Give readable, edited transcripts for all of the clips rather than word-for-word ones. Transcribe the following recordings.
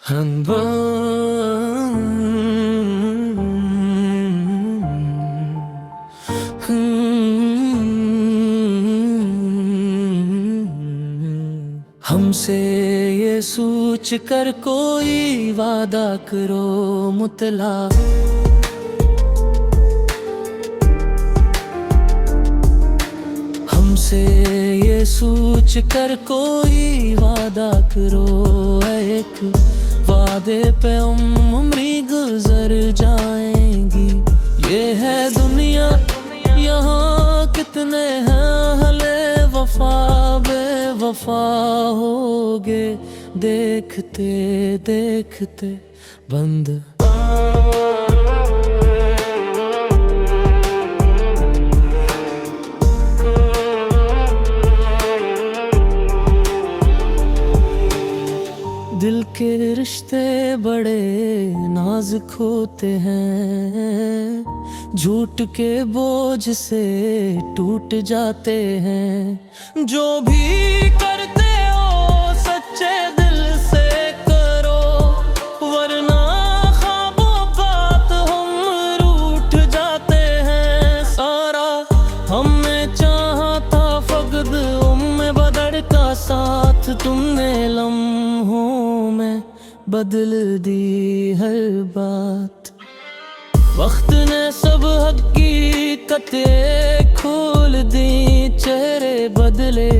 हमसे ये सोच कर कोई वादा करो मुतला, हमसे ये सोच कर कोई वादा करो, एक वादे पे उम्री गुजर जाएंगी। ये है दुनिया, यहाँ कितने हैं अहले वफा, बेवफा होगे देखते देखते बंद। दिल के रिश्ते बड़े नाजुक होते हैं, झूठ के बोझ से टूट जाते हैं। जो भी करते हो सच्चे दिल से करो, वरना ख्वाबों बात हम रूठ जाते हैं। सारा हमने चाहा था फकद उम्मे बदर का साथ, तुमने लम्हों में बदल दी हर बात। वक्त ने सब हकीकतें खोल दी, चेहरे बदले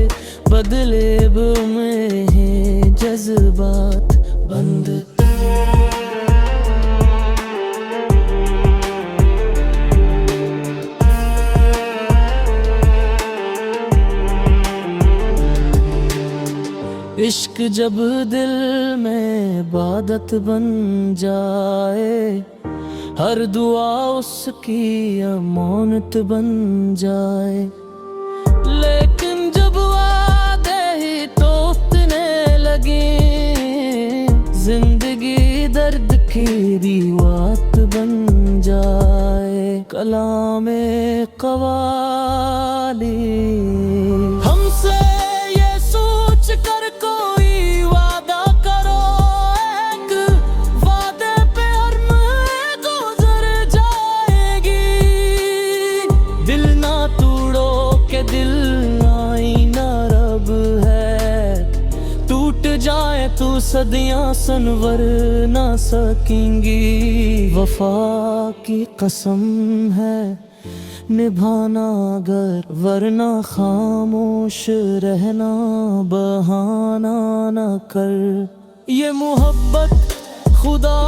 बदले में हैं जज्बात बंद। इश्क जब दिल में इबादत बन जाए, हर दुआ उसकी अमानत बन जाए। लेकिन जब वादे ही टूटने लगी, जिंदगी दर्द की रिवात बन जाए। कलामे कवाली हमसे ये सोच कर कोई वादा करो, एक वादे पे हर गुजर जाएगी। दिल ना तोड़ो के दिल आईना रब है, टूट जाए तो सदियां संवर ना सकेंगी। वफा की कसम है निभाना अगर, वरना खामोश रहना बहाना न कर। ये मोहब्बत खुदा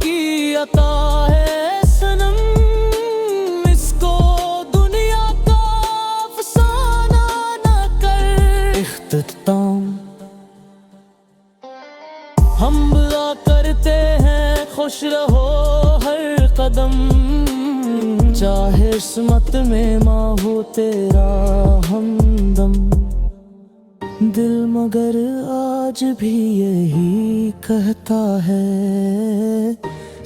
की अता है सनम, इसको दुनिया का अफसाना न कर। इख्तिताम हम दुआ करते हैं खुश रहो हर कदम, चाहे किस्मत में माँ हो तेरा हमदम। दिल मगर आज भी यही कहता है,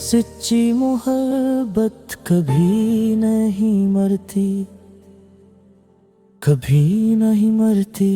सच्ची मोहब्बत कभी नहीं मरती, कभी नहीं मरती।